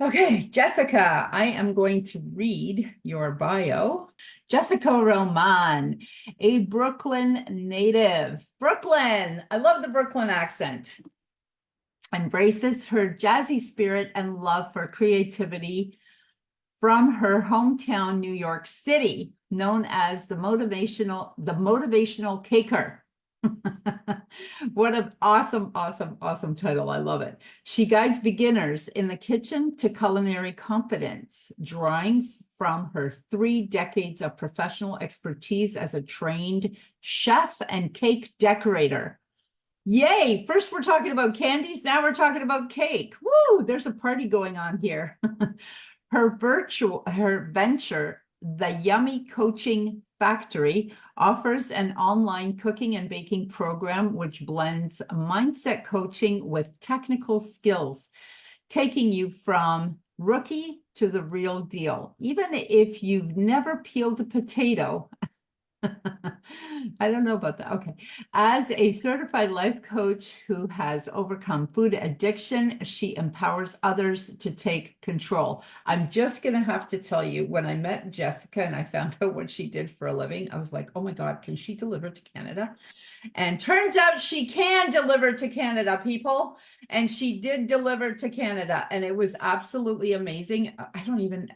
Okay, Jessica, I am going to read your bio. Jessica Roman, a Brooklyn native. Brooklyn, I love the Brooklyn accent. Embraces her jazzy spirit and love for creativity from her hometown, New York City, known as the motivational caker. What an awesome, awesome, awesome title. I love it. She guides beginners in the kitchen to culinary confidence, drawing from her 3 decades of professional expertise as a trained chef and cake decorator. Yay! First, we're talking about candies. Now we're talking about cake. Woo! There's a party going on here. Her venture, the Yummy Coaching Factory, offers an online cooking and baking program which blends mindset coaching with technical skills, taking you from rookie to the real deal. Even if you've never peeled a potato, I don't know about that. Okay. As a certified life coach who has overcome food addiction, she empowers others to take control. I'm just going to have to tell you, when I met Jessica and I found out what she did for a living, I was like, oh my God, can she deliver to Canada? And turns out she can deliver to Canada, people. And she did deliver to Canada. And it was absolutely amazing. I don't even,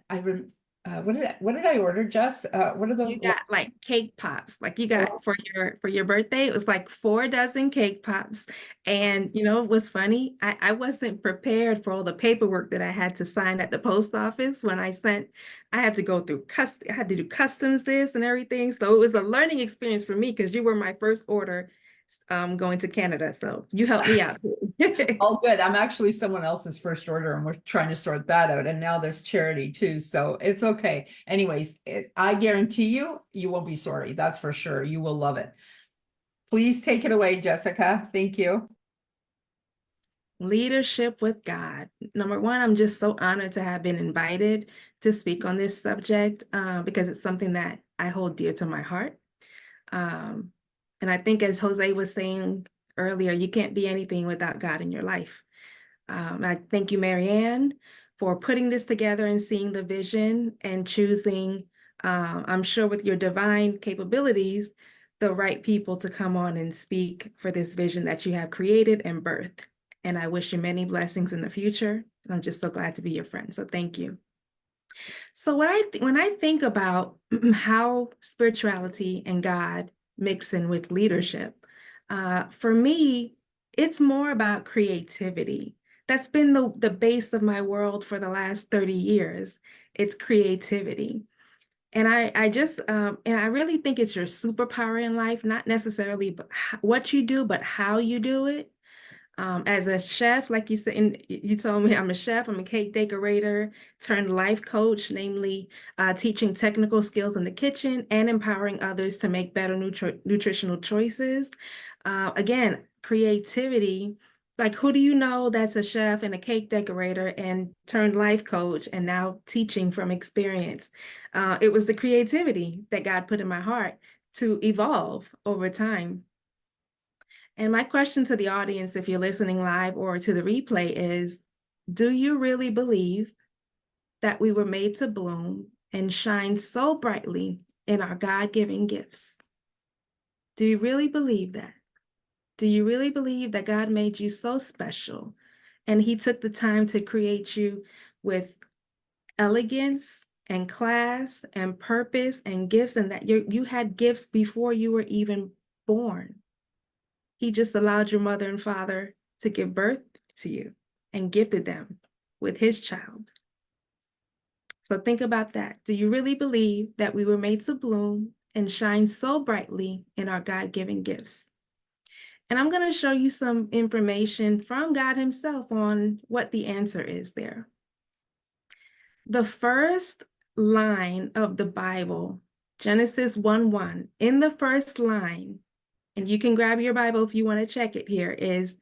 what did I order, Jess? What are those? You got like cake pops, like you got for your birthday, it was like 4 dozen cake pops. And you know, it was funny. I wasn't prepared for all the paperwork that I had to sign at the post office when I had to go through I had to do customs this and everything. So it was a learning experience for me because you were my first order going to Canada. So you helped me out. All good. I'm actually someone else's first order and we're trying to sort that out. And now there's charity too. So it's okay. Anyways, I guarantee you, you won't be sorry. That's for sure. You will love it. Please take it away, Jessica. Thank you. Leadership with God. Number one, I'm just so honored to have been invited to speak on this subject because it's something that I hold dear to my heart. Um, and I think, as Jose was saying earlier, you can't be anything without God in your life. I thank you, Marianne, for putting this together and seeing the vision and choosing, I'm sure with your divine capabilities, the right people to come on and speak for this vision that you have created and birthed. And I wish you many blessings in the future. And I'm just so glad to be your friend. So thank you. So when I think about how spirituality and God mix in with leadership, for me, it's more about creativity. That's been the base of my world for the last 30 years. It's creativity. And I really think it's your superpower in life, not necessarily what you do, but how you do it. As a chef, like you said, and you told me I'm a chef, I'm a cake decorator turned life coach, namely teaching technical skills in the kitchen and empowering others to make better nutritional choices. Again, creativity. Like, who do you know that's a chef and a cake decorator and turned life coach and now teaching from experience? It was the creativity that God put in my heart to evolve over time. And my question to the audience, if you're listening live or to the replay, is do you really believe that we were made to bloom and shine so brightly in our God-given gifts? Do you really believe that? Do you really believe that God made you so special and He took the time to create you with elegance and class and purpose and gifts, and that you had gifts before you were even born? He just allowed your mother and father to give birth to you and gifted them with His child. So think about that. Do you really believe that we were made to bloom and shine so brightly in our God-given gifts? And I'm going to show you some information from God Himself on what the answer is there. The first line of the Bible, Genesis 1:1, in the first line, and you can grab your Bible if you want to check it here, is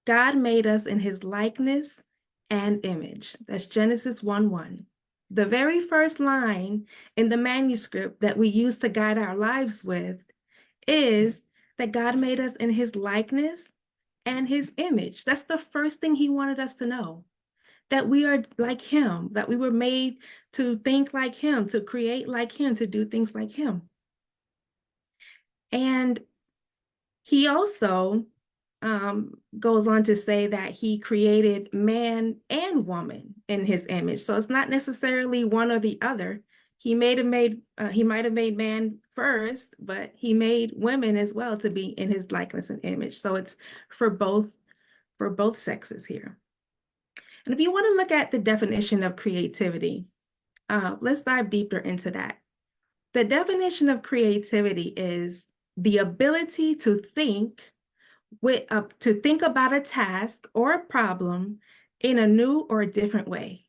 God made us in His likeness and image. That's Genesis 1:1. The very first line in the manuscript that we use to guide our lives with is that God made us in His likeness and His image. That's the first thing He wanted us to know, that we are like him, that we were made to think like him, to create like him, to do things like him. And he also goes on to say that he created man and woman in his image. So it's not necessarily one or the other. He might have made man first, but he made women as well to be in his likeness and image. So it's for both sexes here. And if you want to look at the definition of creativity, let's dive deeper into that. The definition of creativity is the ability to think about a task or a problem in a new or different way,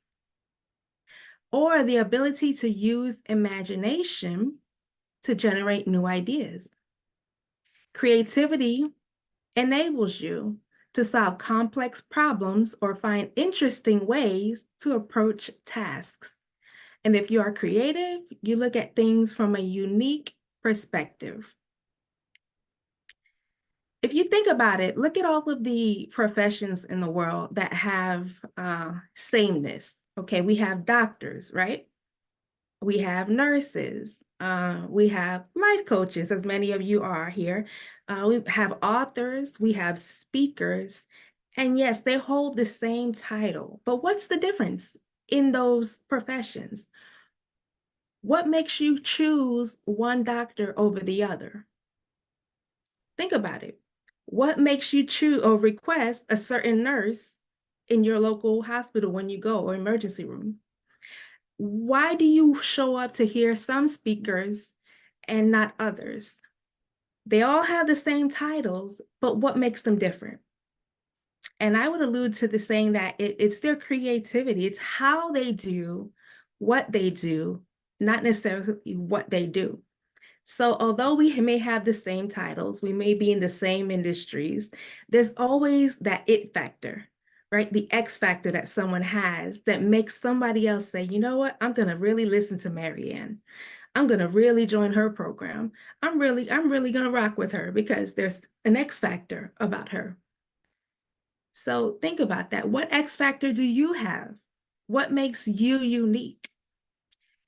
or the ability to use imagination to generate new ideas. Creativity enables you to solve complex problems or find interesting ways to approach tasks. And if you are creative, you look at things from a unique perspective. If you think about it, look at all of the professions in the world that have sameness. Okay, we have doctors, right? We have nurses. We have life coaches, as many of you are here. We have authors. We have speakers. And yes, they hold the same title. But what's the difference in those professions? What makes you choose one doctor over the other? Think about it. What makes you choose or request a certain nurse in your local hospital when you go or emergency room? Why do you show up to hear some speakers and not others? They all have the same titles, but what makes them different? And I would allude to the saying that it's their creativity. It's how they do what they do, not necessarily what they do. So although we may have the same titles, we may be in the same industries, there's always that it factor, right? The X factor that someone has that makes somebody else say, you know what, I'm going to really listen to Marianne. I'm going to really join her program. I'm really going to rock with her because there's an X factor about her. So think about that. What X factor do you have? What makes you unique?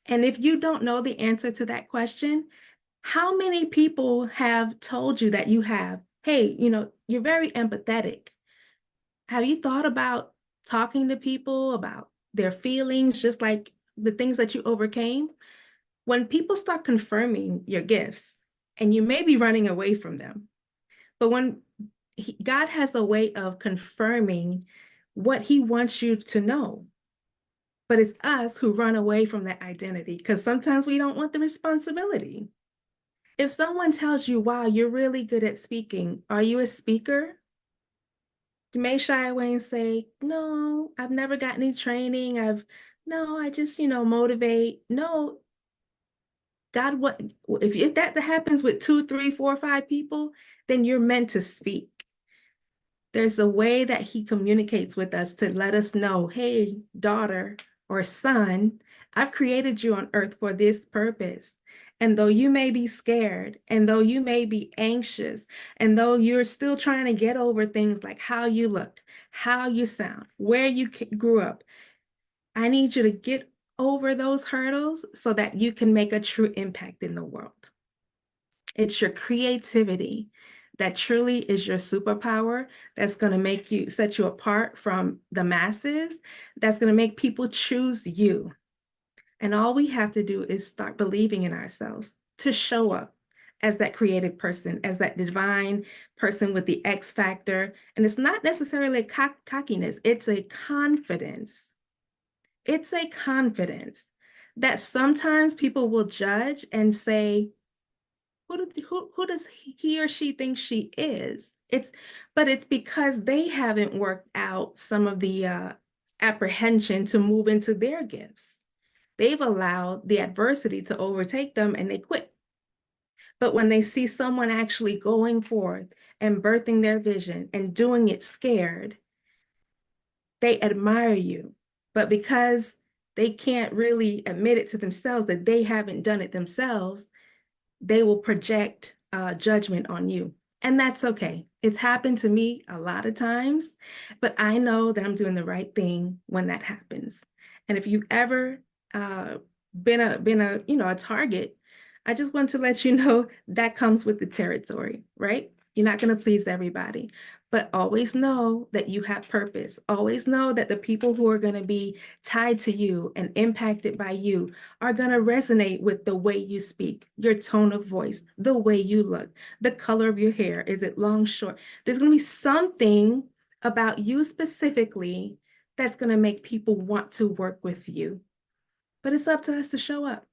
And if you don't know the answer to that question, how many people have told you that you have, hey, you're very empathetic? Have you thought about talking to people about their feelings, just like the things that you overcame? When people start confirming your gifts, and you may be running away from them, but when God has a way of confirming what he wants you to know, but it's us who run away from that identity because sometimes we don't want the responsibility. If someone tells you, wow, you're really good at speaking, are you a speaker? You may shy away and say, no, I've never got any training. I just, motivate. No, God, if that happens with 2, 3, 4, 5 people, then you're meant to speak. There's a way that he communicates with us to let us know, hey, daughter or son, I've created you on earth for this purpose. And though you may be scared, and though you may be anxious, and though you're still trying to get over things like how you look, how you sound, where you grew up, I need you to get over those hurdles so that you can make a true impact in the world. It's your creativity that truly is your superpower that's going to set you apart from the masses, that's going to make people choose you. And all we have to do is start believing in ourselves to show up as that creative person, as that divine person with the X factor. And it's not necessarily cockiness, it's a confidence. It's a confidence that sometimes people will judge and say, who does he or she think she is? But it's because they haven't worked out some of the apprehension to move into their gifts. They've allowed the adversity to overtake them and they quit. But when they see someone actually going forth and birthing their vision and doing it scared, they admire you. But because they can't really admit it to themselves that they haven't done it themselves, they will project judgment on you. And that's okay. It's happened to me a lot of times, but I know that I'm doing the right thing when that happens. And if you've ever uh, been a a target, I just want to let you know that comes with the territory, right? You're not going to please everybody, but always know that you have purpose. Always know that the people who are going to be tied to you and impacted by you are going to resonate with the way you speak, your tone of voice, the way you look, the color of your hair. Is it long, short? There's going to be something about you specifically that's going to make people want to work with you. But it's up to us to show up.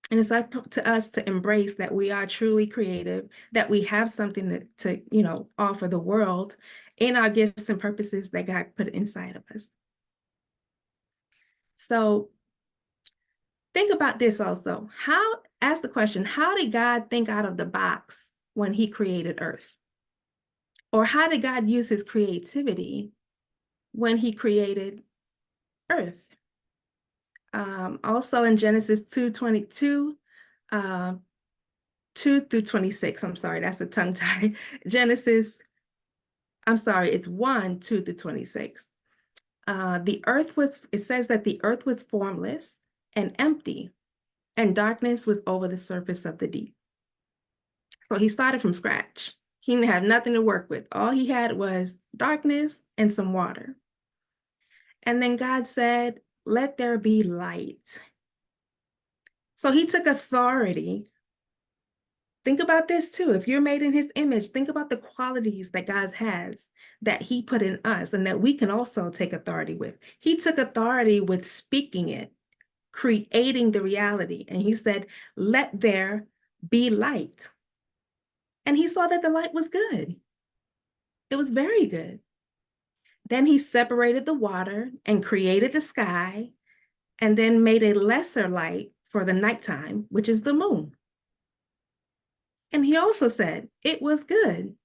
And it's up to us to embrace that we are truly creative, that we have something to offer the world in our gifts and purposes that God put inside of us. So think about this also. Ask the question, how did God think out of the box when he created Earth? Or how did God use his creativity when he created Earth? Also in Genesis 2:22, 2 through 26. I'm sorry, that's a tongue tie. It's 1, 2 through 26. It says that the earth was formless and empty, and darkness was over the surface of the deep. So he started from scratch. He didn't have nothing to work with. All he had was darkness and some water. And then God said, let there be light. So he took authority. Think about this too. If you're made in his image, think about the qualities that God has that he put in us and that we can also take authority with. He took authority with speaking it, creating the reality. And he said, let there be light. And he saw that the light was good. It was very good. Then he separated the water and created the sky and then made a lesser light for the nighttime, which is the moon. And he also said, it was good.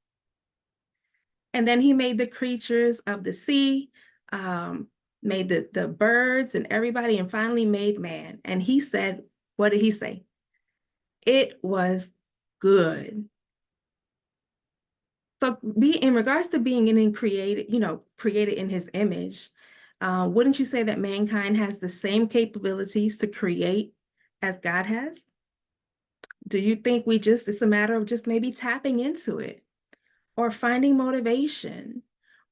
And then he made the creatures of the sea, made the birds and everybody, and finally made man. And he said, what did he say? It was good. So in regards to being created in his image, wouldn't you say that mankind has the same capabilities to create as God has? Do you think it's a matter of just maybe tapping into it or finding motivation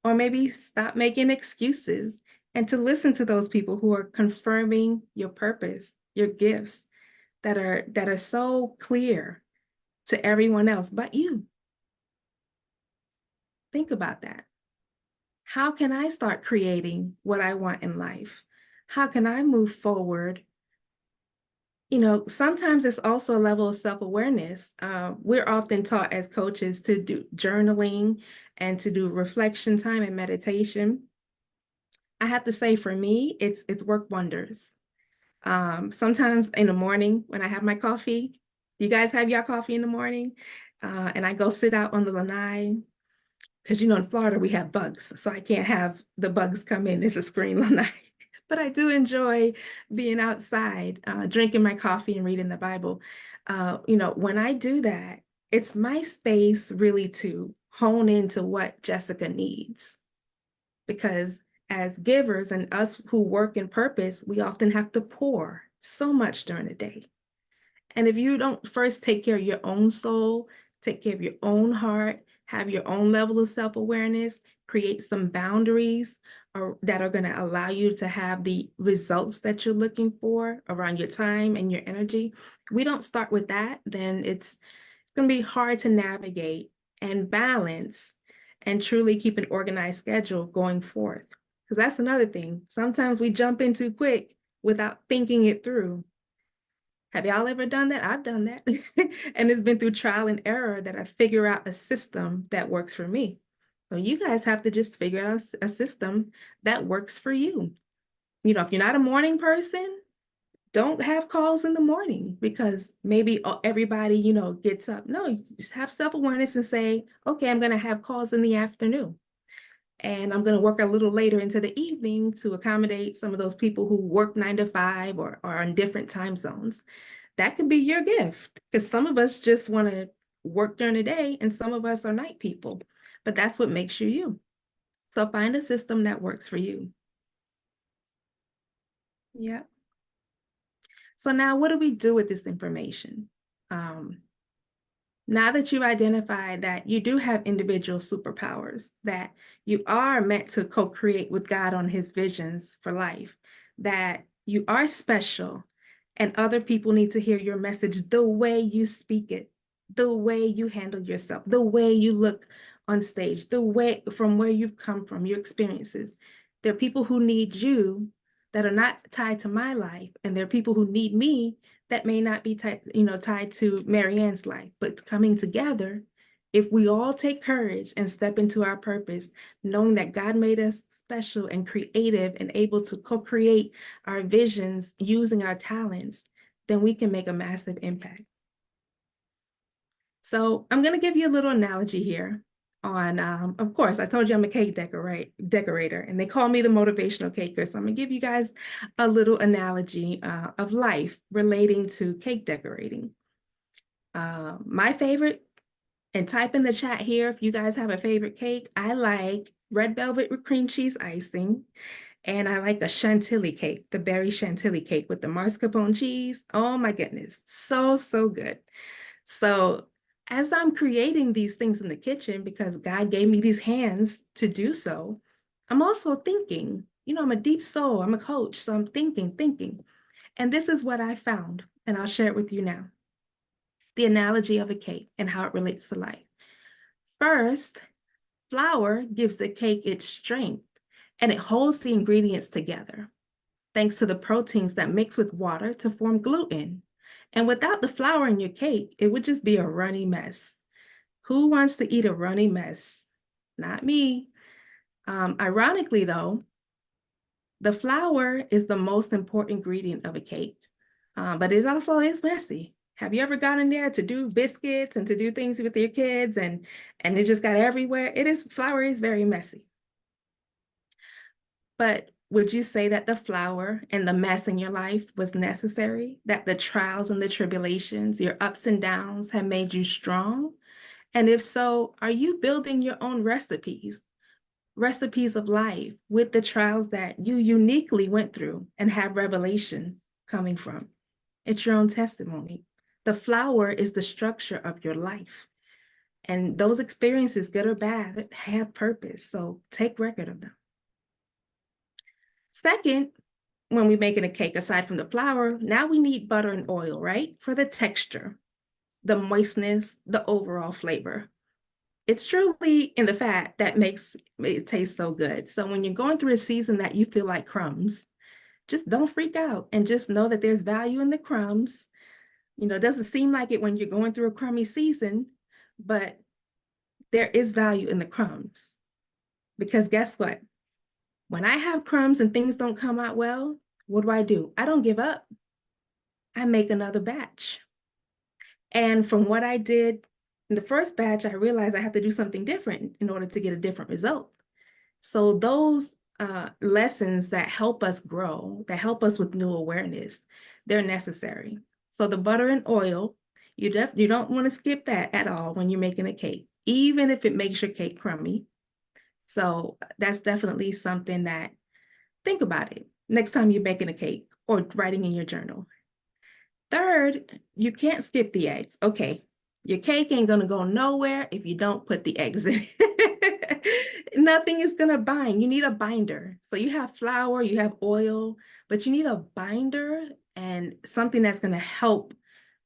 or maybe stop making excuses and to listen to those people who are confirming your purpose, your gifts that are so clear to everyone else but you? Think about that. How can I start creating what I want in life? How can I move forward? Sometimes it's also a level of self-awareness. We're often taught as coaches to do journaling and to do reflection time and meditation. I have to say, for me, it's worked wonders. Sometimes in the morning when I have my coffee, you guys have your coffee in the morning, and I go sit out on the lanai, because in Florida we have bugs, so I can't have the bugs come in. It's a screen lanai. But I do enjoy being outside, drinking my coffee and reading the Bible. When I do that, it's my space really to hone into what Jessica needs. Because as givers and us who work in purpose, we often have to pour so much during the day. And if you don't first take care of your own soul, take care of your own heart, have your own level of self-awareness, create some boundaries that are going to allow you to have the results that you're looking for around your time and your energy. We don't start with that, then it's going to be hard to navigate and balance and truly keep an organized schedule going forth. Because that's another thing. Sometimes we jump in too quick without thinking it through. Have y'all ever done that? I've done that. And it's been through trial and error that I figure out a system that works for me. So you guys have to just figure out a system that works for you. If you're not a morning person, don't have calls in the morning because maybe everybody, gets up. No, just have self-awareness and say, okay, I'm going to have calls in the afternoon. And I'm going to work a little later into the evening to accommodate some of those people who work 9 to 5 or are in different time zones. That could be your gift, because some of us just want to work during the day, and some of us are night people, but that's what makes you you. So find a system that works for you. Yeah. So now what do we do with this information? Now that you've identified that you do have individual superpowers, that you are meant to co-create with God on his visions for life, that you are special and other people need to hear your message the way you speak it, the way you handle yourself, the way you look on stage, the way from where you've come from, your experiences. There are people who need you that are not tied to my life, and there are people who need me that may not be tied to Marianne's life, but coming together, if we all take courage and step into our purpose, knowing that God made us special and creative and able to co-create our visions using our talents, then we can make a massive impact. So I'm going to give you a little analogy here on, of course, I told you I'm a cake decorator, and they call me the motivational caker. So I'm going to give you guys a little analogy of life relating to cake decorating. My favorite, and type in the chat here if you guys have a favorite cake. I like red velvet with cream cheese icing, and I like a chantilly cake, the berry chantilly cake with the mascarpone cheese. Oh my goodness, so, so good. So as I'm creating these things in the kitchen, because God gave me these hands to do so, I'm also thinking, I'm a deep soul, I'm a coach, so I'm thinking. And this is what I found, and I'll share it with you now. The analogy of a cake and how it relates to life. First, flour gives the cake its strength, and it holds the ingredients together, thanks to the proteins that mix with water to form gluten. And without the flour in your cake, it would just be a runny mess. Who wants to eat a runny mess? Not me. Ironically, though, the flour is the most important ingredient of a cake, but it also is messy. Have you ever gone in there to do biscuits and to do things with your kids and it just got everywhere? Flour is very messy. But would you say that the flour and the mess in your life was necessary? That the trials and the tribulations, your ups and downs have made you strong? And if so, are you building your own recipes of life with the trials that you uniquely went through and have revelation coming from? It's your own testimony. The flour is the structure of your life. And those experiences, good or bad, have purpose. So take record of them. Second, when we're making a cake, aside from the flour, now we need butter and oil, right? For the texture, the moistness, the overall flavor. It's truly in the fat that makes it taste so good. So when you're going through a season that you feel like crumbs, just don't freak out and just know that there's value in the crumbs. It doesn't seem like it when you're going through a crummy season, but there is value in the crumbs. Because guess what? When I have crumbs and things don't come out well, what do? I don't give up. I make another batch. And from what I did in the first batch, I realized I have to do something different in order to get a different result. So those lessons that help us grow, that help us with new awareness, they're necessary. So the butter and oil, you don't want to skip that at all when you're making a cake, even if it makes your cake crummy. So that's definitely something that, think about it next time you're baking a cake or writing in your journal. Third, you can't skip the eggs. Okay, your cake ain't gonna go nowhere if you don't put the eggs in. Nothing is gonna bind. You need a binder. So you have flour, you have oil, but you need a binder and something that's gonna help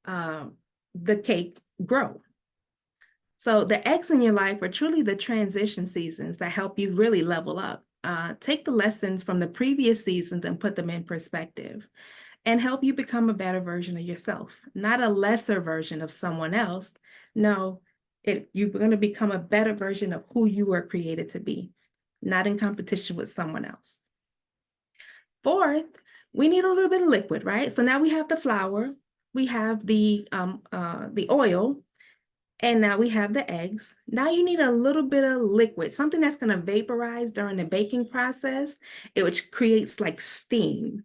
the cake grow. So the eggs in your life are truly the transition seasons that help you really level up. Take the lessons from the previous seasons and put them in perspective and help you become a better version of yourself, not a lesser version of someone else. No, you're going to become a better version of who you were created to be, not in competition with someone else. Fourth, we need a little bit of liquid, right? So now we have the flour, we have the oil, and now we have the eggs. Now you need a little bit of liquid, something that's going to vaporize during the baking process, which creates like steam.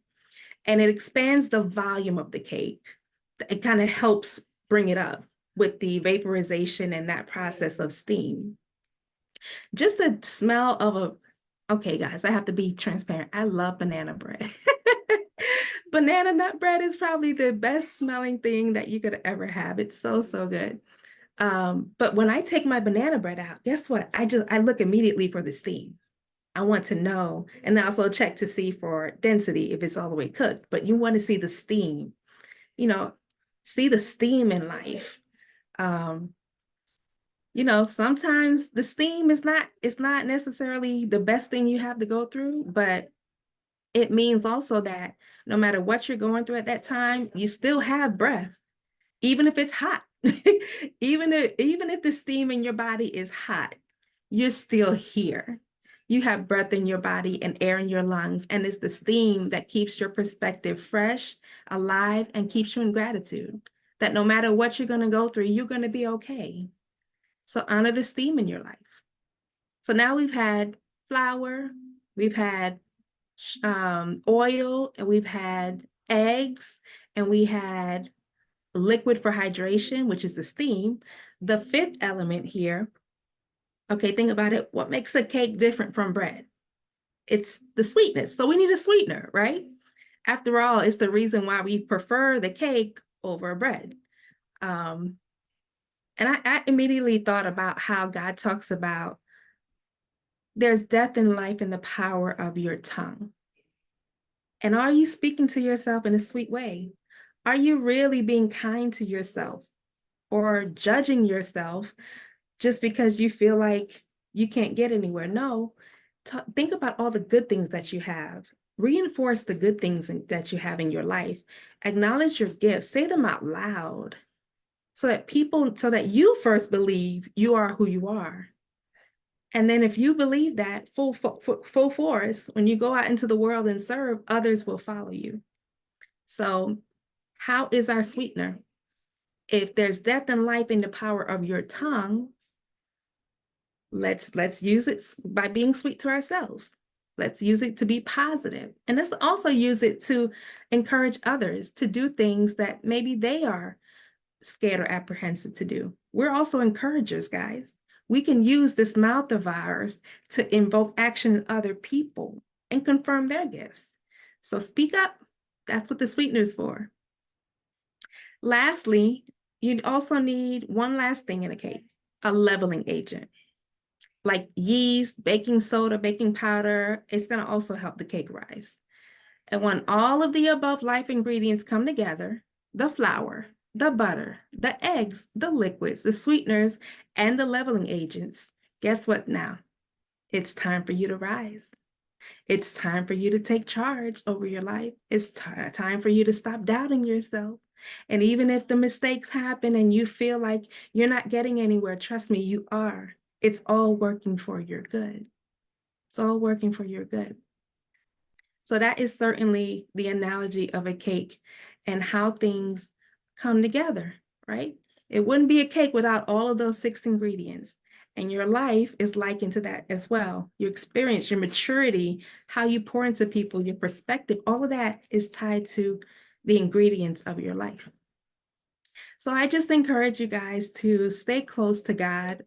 And it expands the volume of the cake. It kind of helps bring it up. with the vaporization and that process of steam. Just the smell of okay, guys, I have to be transparent. I love banana bread. Banana nut bread is probably the best smelling thing that you could ever have. It's so, so good. But when I take my banana bread out, guess what? I look immediately for the steam. I want to know, and I also check to see for density if it's all the way cooked. But you want to see the steam, see the steam in life. Sometimes the steam is not necessarily the best thing you have to go through, but it means also that no matter what you're going through at that time, you still have breath, even if it's hot. Even if the steam in your body is hot, you're still here. You have breath in your body and air in your lungs, and it's the steam that keeps your perspective fresh, alive, and keeps you in gratitude. That no matter what you're going to go through, you're going to be okay. So honor the steam in your life. So now we've had flour, we've had oil, and we've had eggs, and we had liquid for hydration, which is the steam. The fifth element here, okay, think about it. What makes a cake different from bread? It's the sweetness. So we need a sweetener, right? After all, it's the reason why we prefer the cake over bread. And I immediately thought about how God talks about there's death and life in the power of your tongue. And are you speaking to yourself in a sweet way? Are you really being kind to yourself or judging yourself just because you feel like you can't get anywhere? No, think about all the good things that you have. Reinforce the good things that you have in your life. Acknowledge your gifts. Say them out loud so that you first believe you are who you are. And then if you believe that full force, when you go out into the world and serve, others will follow you. So how is our sweetener? If there's death and life in the power of your tongue, let's use it by being sweet to ourselves. Let's use it to be positive. And let's also use it to encourage others to do things that maybe they are scared or apprehensive to do. We're also encouragers, guys. We can use this mouth of ours to invoke action in other people and confirm their gifts. So speak up. That's what the sweetener is for. Lastly, you'd also need one last thing in a cake, a leveling agent. Like yeast, baking soda, baking powder, it's going to also help the cake rise. And when all of the above life ingredients come together, the flour, the butter, the eggs, the liquids, the sweeteners, and the leveling agents, guess what now? It's time for you to rise. It's time for you to take charge over your life. It's time for you to stop doubting yourself. And even if the mistakes happen and you feel like you're not getting anywhere, trust me, you are. It's all working for your good. It's all working for your good. So that is certainly the analogy of a cake and how things come together, right? It wouldn't be a cake without all of those 6 ingredients. And your life is likened to that as well. Your experience, your maturity, how you pour into people, your perspective, all of that is tied to the ingredients of your life. So I just encourage you guys to stay close to God.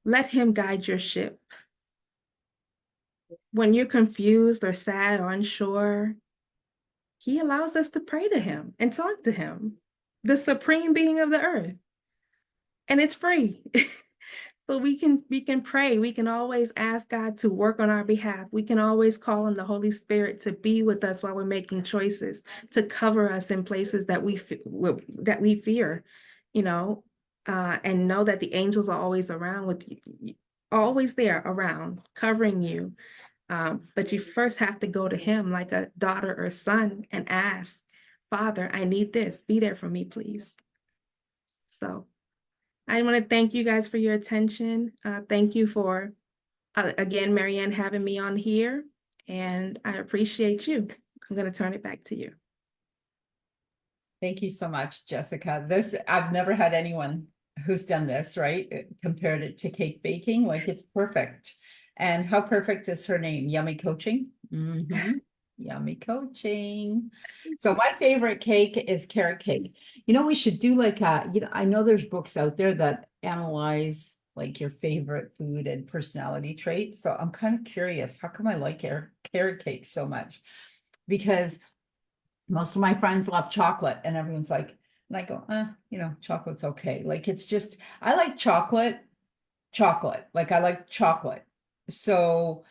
Let him guide your ship. When you're confused or sad or unsure, he allows us to pray to him and talk to him, the supreme being of the earth. And it's free. So we can pray. We can always ask God to work on our behalf. We can always call on the Holy Spirit to be with us while we're making choices, to cover us in places that we fear, and know that the angels are always around with you, always there around, covering you. But you first have to go to him like a daughter or son and ask, Father, I need this. Be there for me, please. So I want to thank you guys for your attention. Thank you for, again, Marianne, having me on here, and I appreciate you. I'm going to turn it back to you. Thank you so much, Jessica. I've never had anyone who's done this, right? Compared it to cake baking, like it's perfect. And how perfect is her name? Yummy Coaching. Mm-hmm. Yummy coaching. So my favorite cake is carrot cake. You know, we should do like I know there's books out there that analyze like your favorite food and personality traits. So I'm kind of curious, how come I like carrot cake so much? Because most of my friends love chocolate and everyone's like, and I go, chocolate's okay. Like it's just, I like chocolate. Like I like chocolate. So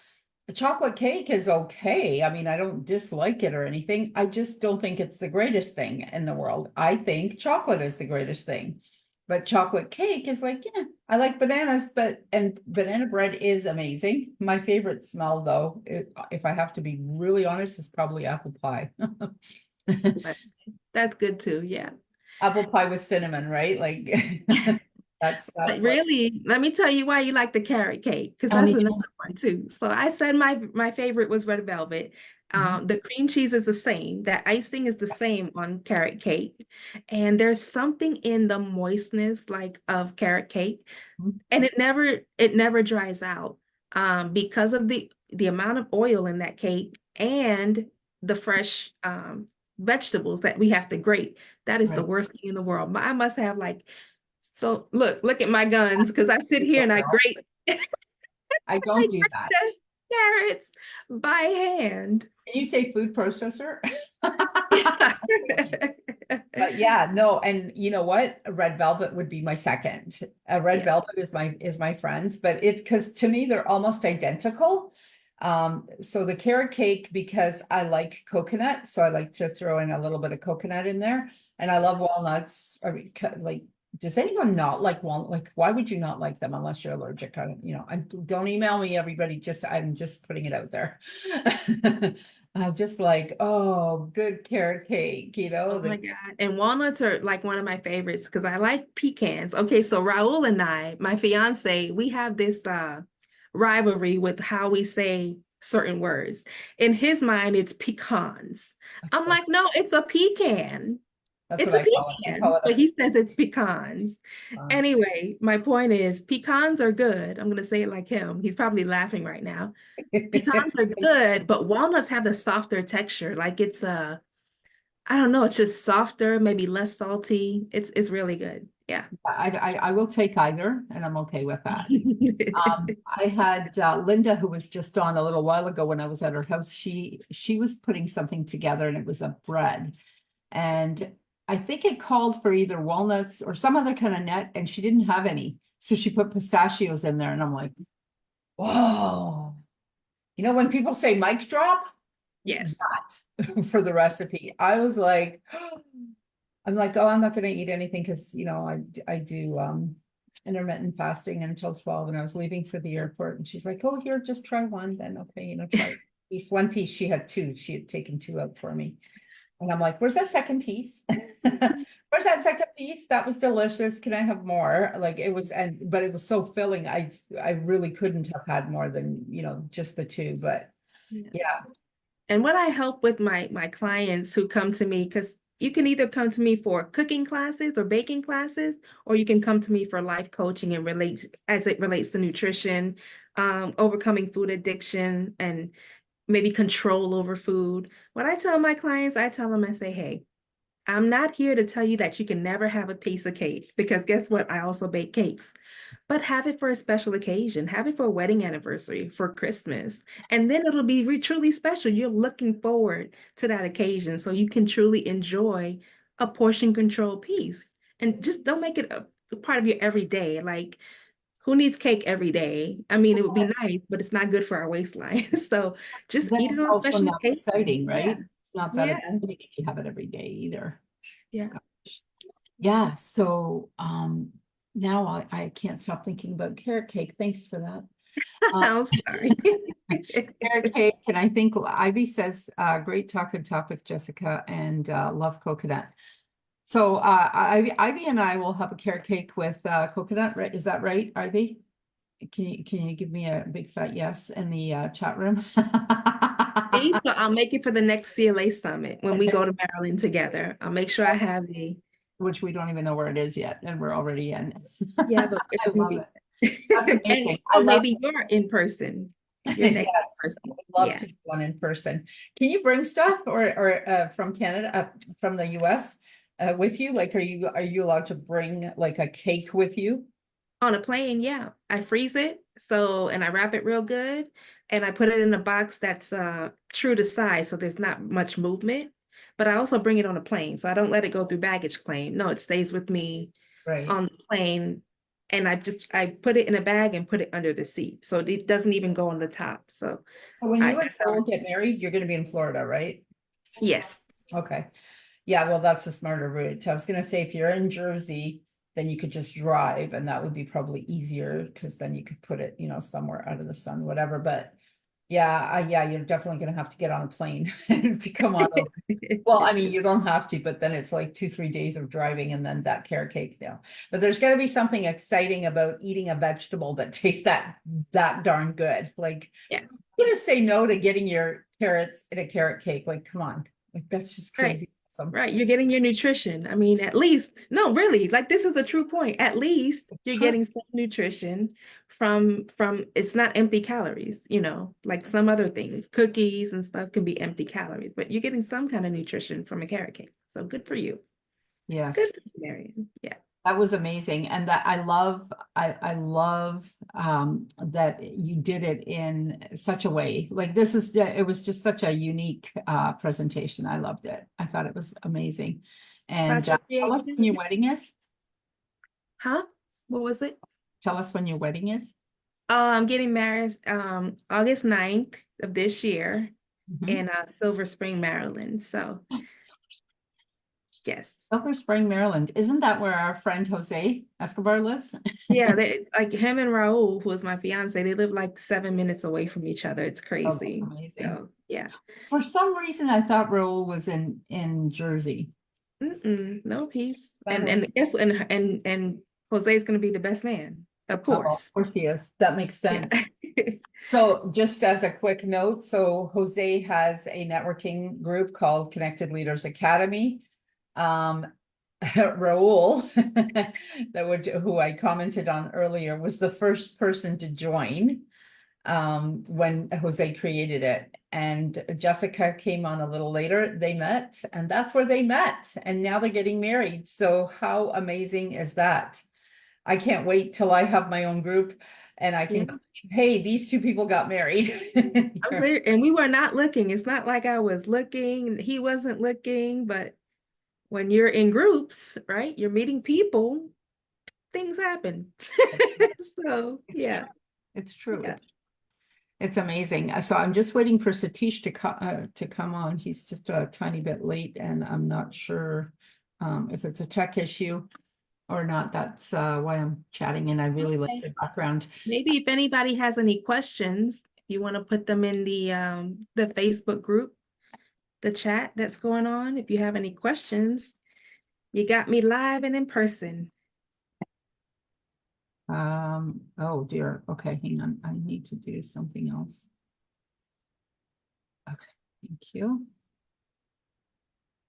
the chocolate cake is okay. I mean, I don't dislike it or anything. I just don't think it's the greatest thing in the world. I think chocolate is the greatest thing. But chocolate cake is like, yeah, I like bananas, and banana bread is amazing. My favorite smell, though, if I have to be really honest, is probably apple pie. But that's good too. Yeah. Apple pie with cinnamon, right? Like But that's like, really, let me tell you why you like the carrot cake, because tell that's me. another one too. So I said my favorite was red velvet. Mhm. The cream cheese is the same. That icing is the same on carrot cake, and there's something in the moistness like of carrot cake, and it never dries out, because of the amount of oil in that cake and the fresh vegetables that we have to grate. That is the Right. worst thing in the world. But I must have like, so look at my guns, because I sit here and I grate I I don't do grate that. the carrots by hand. Can you say food processor? But yeah, no, and you know what? A red velvet would be my second. A red Yeah. velvet is my friend's, but it's because to me they're almost identical. So the carrot cake, because I like coconut, so I like to throw in a little bit of coconut in there, and I love walnuts. I mean, like, does anyone not like walnut? Like, why would you not like them unless you're allergic? I don't email me, everybody. I'm just putting it out there. I'm just like, oh, good carrot cake, Oh my the God. And walnuts are like one of my favorites because I like pecans. Okay, so Raul and I, my fiance, we have this rivalry with how we say certain words. In his mind, it's pecans. I'm like, no, it's a pecan. that's what It's a I call it. We call pecan, it but he says it's pecans. a Anyway, my point is pecans are good. I'm going to say it like him. He's probably laughing right now. Pecans are good, but walnuts have a softer texture. Like it's I don't know, it's just softer, maybe less salty. It's really good. Yeah. I will take either, and I'm okay with that. I had Linda, who was just on a little while ago when I was at her house. She was putting something together, and it was a bread, and I think it called for either walnuts or some other kind of nut, and she didn't have any, so she put pistachios in there, and I'm like, whoa. You know, when people say mic drop, Yes. that for the recipe, I was like, I'm like, oh, I'm not going to eat anything because, I do intermittent fasting until 12, and I was leaving for the airport, and she's like, oh, here, just try one. Then, okay, try one piece. She had two. She had taken two out for me. And I'm like, where's that second piece? Where's that second piece? That was delicious. Can I have more? Like it was, but it was so filling. I really couldn't have had more than, just the two. But Yeah. yeah. And what I help with my clients who come to me, because you can either come to me for cooking classes or baking classes, or you can come to me for life coaching and relates as it relates to nutrition, overcoming food addiction, and maybe control over food. What I tell my clients, I tell them, I say, hey, I'm not here to tell you that you can never have a piece of cake, because guess what? I also bake cakes. But have it for a special occasion. Have it for a wedding anniversary, for Christmas. And then it'll be truly special. You're looking forward to that occasion so you can truly enjoy a portion control piece. And just don't make it a part of your everyday. Like, who needs cake every day? I mean, it would be nice, but it's not good for our waistline. So just Then eat it it's on also special not occasions. exciting, Yeah. right? It's not that Yeah. exciting if you have it every day either. Yeah. Yeah, so now I can't stop thinking about carrot cake. Thanks for that. I'm sorry. Carrot cake, and I think Ivy says, great talking topic, Jessica, and love coconut. So Ivy and I will have a carrot cake with coconut, right? Is that right, Ivy? Can you give me a big fat yes in the chat room? Please, so I'll make it for the next CLA summit when we go to Maryland together. I'll make sure I have Which we don't even know where it is yet, and we're already in. yeah, but it's I gonna love be it. That's and amazing. I so love maybe you're in person. You're next Yes, I person. would love Yeah. to do one in person. Can you bring stuff or from Canada, from the US with you? Like, are you allowed to bring like a cake with you? On a plane, yeah. I freeze it, so and I wrap it real good, and I put it in a box that's true to size, so there's not much movement. But I also bring it on a plane, so I don't let it go through baggage claim. No, it stays with me Right. on the plane, and I put it in a bag and put it under the seat, so it doesn't even go on the top. So So when I you and that's how, Joel get married, you're going to be in Florida, right? yes, Okay. Yeah, well, that's a smarter route. I was gonna say if you're in Jersey, then you could just drive and that would be probably easier because then you could put it, somewhere out of the sun, whatever. But yeah, you're definitely gonna have to get on a plane to come on over. Well, I mean, you don't have to, but then it's like 2, 3 days of driving and then that carrot cake now. But there's gotta be something exciting about eating a vegetable that tastes that darn good. Like, yes, I'm gonna say no to getting your carrots in a carrot cake. Like, come on. Like, that's just right. crazy. Awesome. Right, you're getting your nutrition. I mean, at least, no, really, like this is a true point. At least you're Sure. getting some nutrition from it's not empty calories, like some other things, cookies and stuff can be empty calories, but you're getting some kind of nutrition from a carrot cake. So good for you. Good Yes. for you, Marianne. Yeah. That was amazing. And that I love that you did it in such a way. Like it was just such a unique presentation. I loved it. I thought it was amazing. And About your tell us when your creativity. wedding is. Huh? What was it? Tell us when your wedding is. Oh, I'm getting married August 9th of this year Mhm. in Silver Spring, Maryland. So yes. Silver Spring, Maryland. Isn't that where our friend Jose Escobar lives? Yeah, like him and Raul, who is my fiance, they live like 7 minutes away from each other. It's Oh, that's crazy. amazing. So yeah. For some reason, I thought Raul was in Jersey. No peace. That And was, and guess and Jose's gonna be the best man, of oh, of course. course he is. That makes Yeah. sense. So just as a quick note, so Jose has a networking group called Connected Leaders Academy. Um, Raul, who I commented on earlier, was the first person to join when Jose created it. And Jessica came on a little later. They met, and that's where they met. And now they're getting married. So how amazing is that? I can't wait till I have my own group and I can Yeah. claim, hey, these two people got married. I'm sure, and we were not looking. It's not like I was looking, he wasn't looking, but when you're in groups, right? You're meeting people, things happen. So It's yeah, true. It's true. yeah. It's amazing. So I'm just waiting for Satish to come on. He's just a tiny bit late, and I'm not sure if it's a tech issue or not. That's why I'm chatting, and I really like Okay. your background. Maybe if anybody has any questions, if you want to put them in the Facebook group, the chat that's going on. If you have any questions, you got me live and in person. Oh dear. Okay, hang on. I need to do something else. Okay, thank you.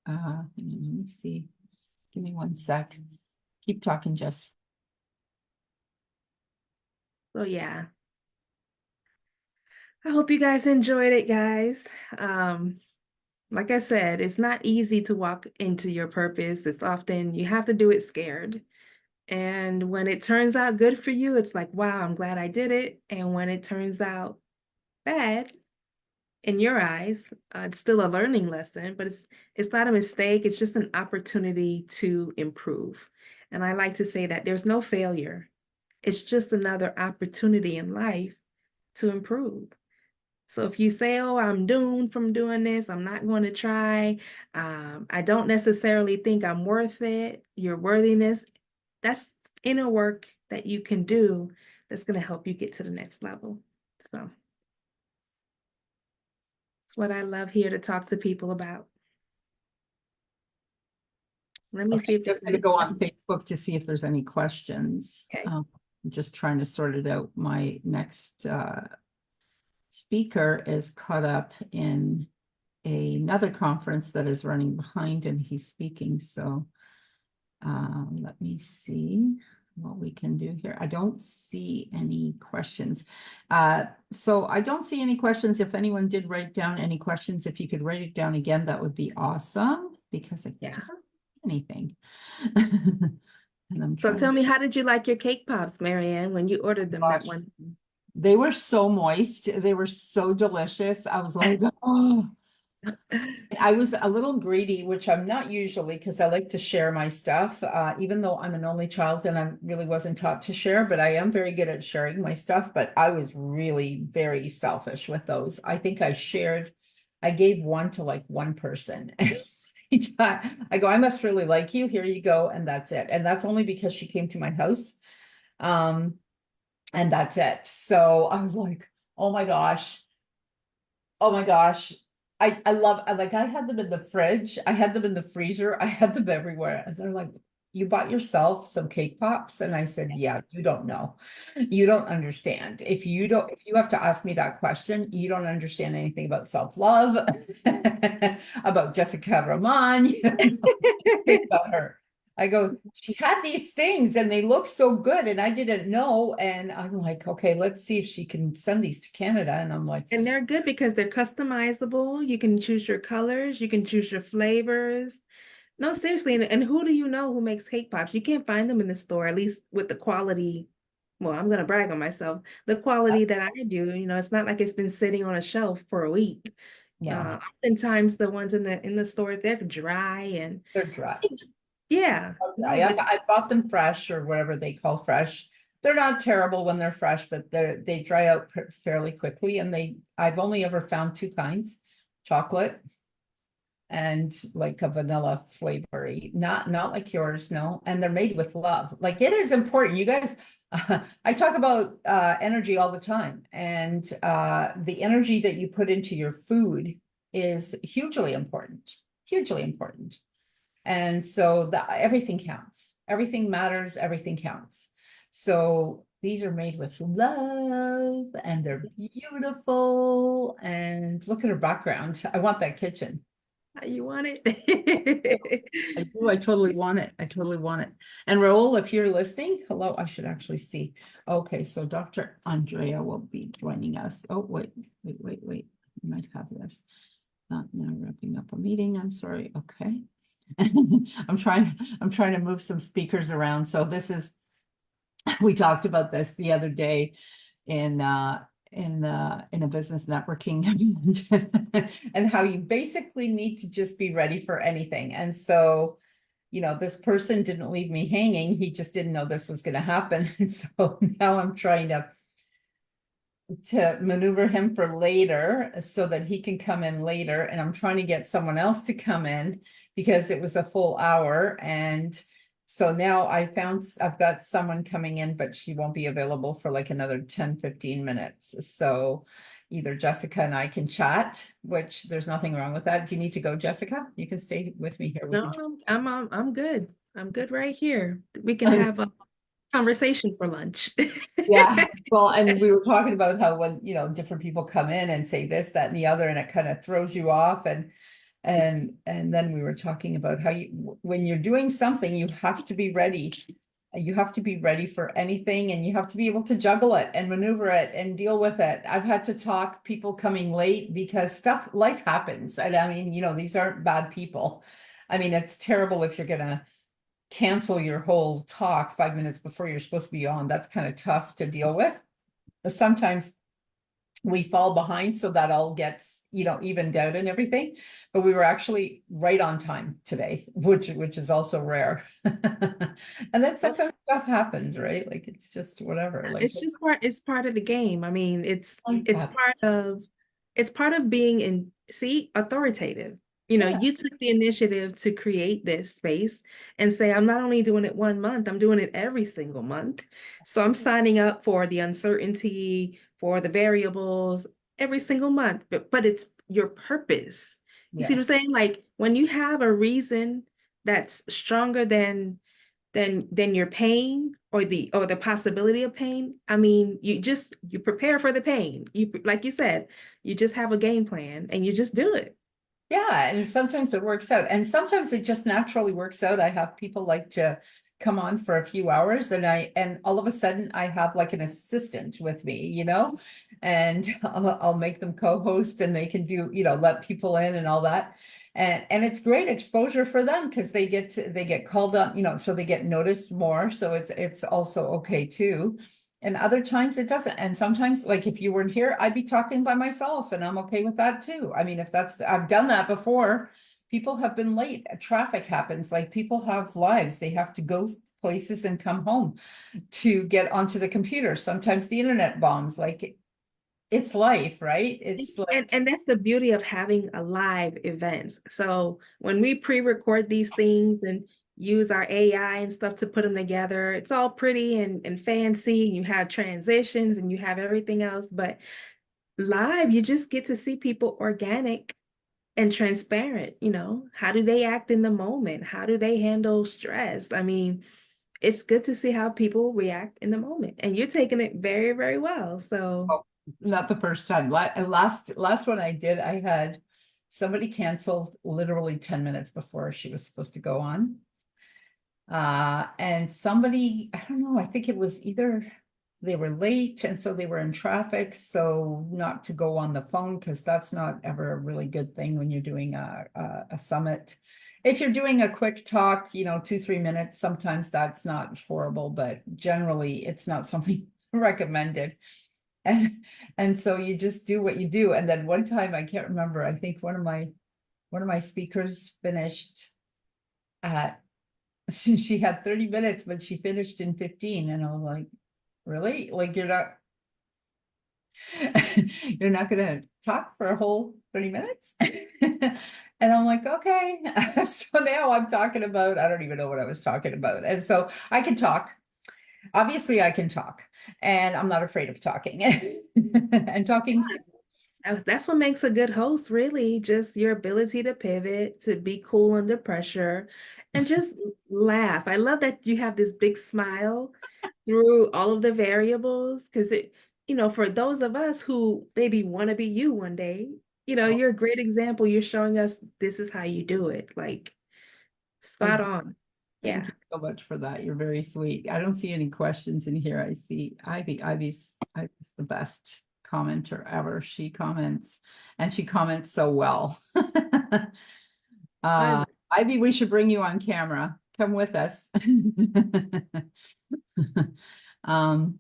Hang on, let me see. Give me 1 sec. Keep talking, Jess. So yeah, I hope you guys enjoyed it, guys. Like I said, it's not easy to walk into your purpose. It's often you have to do it scared. And when it turns out good for you, it's like, wow, I'm glad I did it. And when it turns out bad in your eyes, it's still a learning lesson, but it's not a mistake. It's just an opportunity to improve. And I like to say that there's no failure. It's just another opportunity in life to improve. So if you say, oh, I'm doomed from doing this, I'm not going to try, I don't necessarily think I'm worth it, your worthiness, that's inner work that you can do that's going to help you get to the next level. So it's what I love here to talk to people about. Let me see Okay, if there's just gonna any go on questions. Facebook to see if there's any questions. Okay. I'm just trying to sort it out. My next speaker is caught up in another conference that is running behind and he's speaking. So let me see. what we can do here. I don't see any questions. So I don't see any questions. If anyone did write down any questions, if you could write it down again, that would be awesome, because I Yeah. just anything. And I'm So trying tell to me, how did you like your cake pops, Marianne, when you ordered them that watch. one? They were so moist. They were so delicious. I was like, oh. I was a little greedy, which I'm not usually, because I like to share my stuff, even though I'm an only child and I really wasn't taught to share, but I am very good at sharing my stuff. But I was really very selfish with those. I think I gave one to like one person. I go, I must really like you. Here you go. And that's it. And that's only because she came to my house. Um, and that's it. So I was like, oh my gosh. Oh my gosh. Like I had them in the fridge, I had them in the freezer, I had them everywhere. And they're like, you bought yourself some cake pops? And I said, yeah, you don't know. You don't understand. If you have to ask me that question, you don't understand anything about self-love, about Jessica Roman, you don't know anything about her. I go, she had these things and they look so good and I didn't know. And I'm like, okay, let's see if she can send these to Canada. And I'm like, And they're good because they're customizable. You can choose your colors, you can choose your flavors. No, seriously, and who do you know who makes cake pops? You can't find them in the store, at least with the quality. Well, I'm gonna brag on myself. The quality that I do, it's not like it's been sitting on a shelf for a week. no, Oftentimes the ones in the store, they're dry and they're dry. yeah, no, I, but I bought them fresh or whatever they call fresh. They're not terrible when they're fresh, but they dry out fairly quickly. And I've only ever found two kinds, chocolate and like a vanilla flavory, not like yours, no. And they're made with love. Like it is important. You guys, I talk about energy all the time, and the energy that you put into your food is hugely important, hugely important. And so that everything counts, everything matters, everything counts. So these are made with love and they're beautiful. And look at her background. I want that kitchen. you want it. I do. I totally want it. I totally want it. And Raul, if you're listening, hello, I should actually see. Okay, so Dr. Andrea will be joining us. Oh, wait. You might have this. Not now wrapping up a meeting. I'm sorry. Okay. I'm trying to move some speakers around. So we talked about this the other day in a business networking event and how you basically need to just be ready for anything. And so, this person didn't leave me hanging. He just didn't know this was going to happen. And so now I'm trying to maneuver him for later so that he can come in later. And I'm trying to get someone else to come in because it was a full hour. And so now I've got someone coming in, but she won't be available for like another 10, 15 minutes. So either Jessica and I can chat, which there's nothing wrong with that. Do you need to go, Jessica? You can stay with me here. No, I'm good. I'm good right here. We can have a conversation for lunch. Yeah, well, and we were talking about how when, different people come in and say this, that, and the other, and it kind of throws you off. And then we were talking about how when you're doing something, you have to be ready. You have to be ready for anything, and you have to be able to juggle it and maneuver it and deal with it. I've had to talk people coming late because life happens. And I mean, these aren't bad people. I mean, it's terrible if you're gonna cancel your whole talk 5 minutes before you're supposed to be on. That's kind of tough to deal with. Sometimes we fall behind, so that all gets, evened out and everything. But we were actually right on time today, which is also rare. And then sometimes stuff happens, right? Like it's just whatever. Like It's part of the game. I mean, like it's that. part of being authoritative. Yeah, You took the initiative to create this space and say, I'm not only doing it 1 month, I'm doing it every single month. So I'm signing up for the uncertainty, for the variables every single month, but it's your purpose. You see yeah, what I'm saying? Like when you have a reason that's stronger than your pain or the possibility of pain. I mean, you prepare for the pain. You, like you said, you just have a game plan and you just do it. yeah. And sometimes it works out, and sometimes it just naturally works out. I have people like to come on for a few hours, and all of a sudden I have like an assistant with me, and I'll make them co-host, and they can do, let people in and all that. And it's great exposure for them because they get called up, so they get noticed more. So it's also okay too. And other times it doesn't. And sometimes, like if you weren't here, I'd be talking by myself, and I'm okay with that too. I mean, I've done that before. People have been late. Traffic happens. Like people have lives. They have to go places and come home to get onto the computer. Sometimes the internet bombs. Like it's life, right? It's like, And that's the beauty of having a live event. So when we pre-record these things and use our AI and stuff to put them together, it's all pretty and fancy. You have transitions and you have everything else, but live, you just get to see people organic and transparent. How do they act in the moment? How do they handle stress? I mean, it's good to see how people react in the moment, and you're taking it very, very well. So oh, not the first time. Last one I did, I had somebody canceled literally 10 minutes before she was supposed to go on. And somebody, I don't know, I think it was either they were late and so they were in traffic, so not to go on the phone, because that's not ever a really good thing when you're doing a summit. If you're doing a quick talk, 2-3 minutes, sometimes that's not horrible, but generally it's not something recommended. And and so you just do what you do. And then one time, I can't remember, I think one of my speakers finished at she had 30 minutes, but she finished in 15. And I was like, really? Like you're not gonna talk for a whole 30 minutes? And I'm like, okay. So now I'm talking about, I don't even know what I was talking about. And so I can talk. Obviously I can talk, and I'm not afraid of talking. And talking. that's what makes a good host, really, just your ability to pivot, to be cool under pressure, and just laugh. I love that you have this big smile through all of the variables, because for those of us who maybe want to be you one day, you're a great example. You're showing us this is how you do it. Like spot Thank on. Thank Yeah. you so much for that. You're very sweet. I don't see any questions in here. I see Ivy. Ivy's the best commenter ever. She comments, and she comments so well. Good. Ivy, we should bring you on camera. Come with us. Um,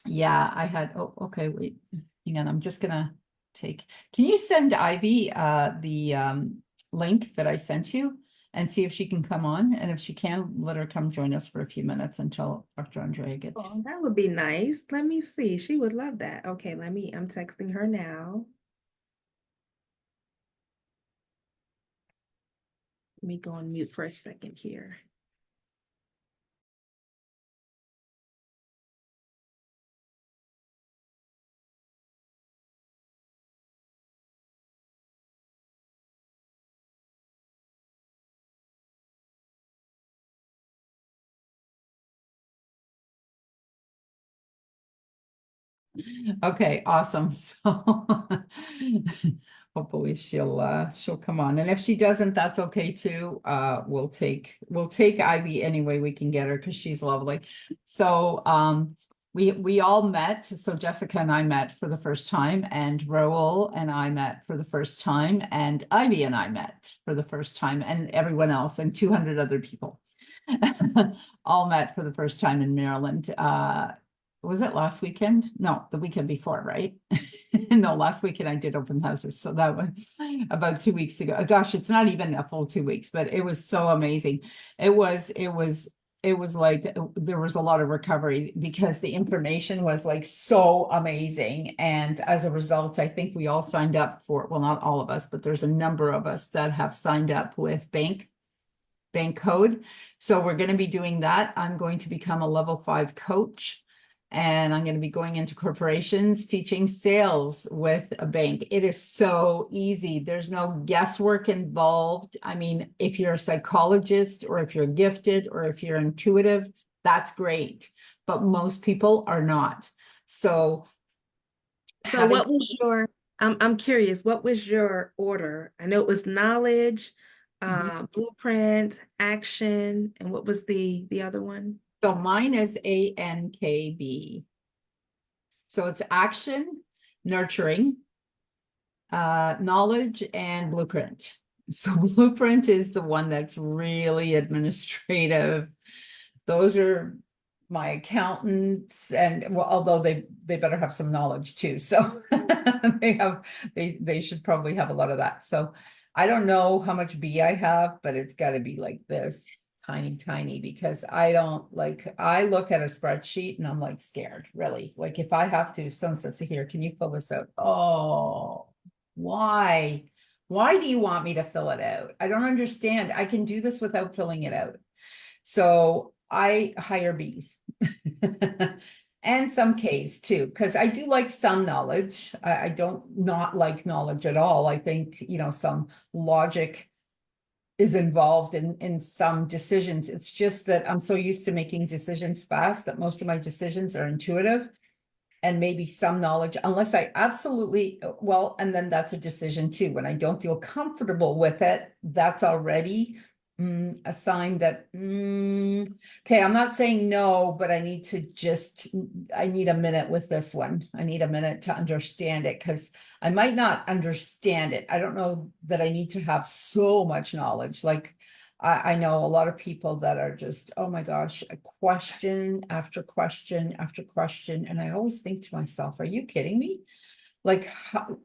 yeah, oh, okay, wait, hang on. I'm just gonna can you send Ivy the link that I sent you, and see if she can come on? And if she can, let her come join us for a few minutes until Dr. Andrea gets here. Oh, that would be nice. Let me see. She would love that. Okay, I'm texting her now. Let me go on mute for a second here. Okay, awesome. So hopefully she'll come on. And if she doesn't, that's okay too. We'll take Ivy any way we can get her, because she's lovely. So we all met. So Jessica and I met for the first time, and Raul and I met for the first time, and Ivy and I met for the first time, and everyone else, and 200 other people all met for the first time in Maryland. Was it last weekend? No, the weekend before, right? No, last weekend I did open houses. So that was about 2 weeks ago. Gosh, it's not even a full 2 weeks, but it was so amazing. It was like there was a lot of recovery, because the information was like so amazing. And as a result, I think we all signed up for, well, not all of us, but there's a number of us that have signed up with bank code. So we're going to be doing that. I'm going to become a level 5 coach, and I'm going to be going into corporations teaching sales with a bank. It is so easy. There's no guesswork involved. I mean, if you're a psychologist, or if you're gifted, or if you're intuitive, that's great. But most people are not. So having, what was your, I'm curious, what was your order? I know it was knowledge, blueprint, action, and what was the other one? So mine is ANKB. So it's action, nurturing, knowledge, and blueprint. So blueprint is the one that's really administrative. Those are my accountants, and well, although they better have some knowledge too. So they should probably have a lot of that. So I don't know how much B I have, but it's got to be like this tiny, because I don't like, I look at a spreadsheet and I'm like scared, really. Like if I have to, someone says, here, can you fill this out? Oh, why? Why do you want me to fill it out? I don't understand. I can do this without filling it out. So I hire Bs and some Ks too, because I do like some knowledge. I don't not like knowledge at all. I think, some logic is involved in some decisions. It's just that I'm so used to making decisions fast that most of my decisions are intuitive, and maybe some knowledge, unless I absolutely, well, and then that's a decision too. When I don't feel comfortable with it, that's already a sign that, okay, I'm not saying no, but I need a minute with this one. I need a minute to understand it, because I might not understand it. I don't know that I need to have so much knowledge. Like I know a lot of people that are just, oh my gosh, a question after question after question. And I always think to myself, are you kidding me? Like,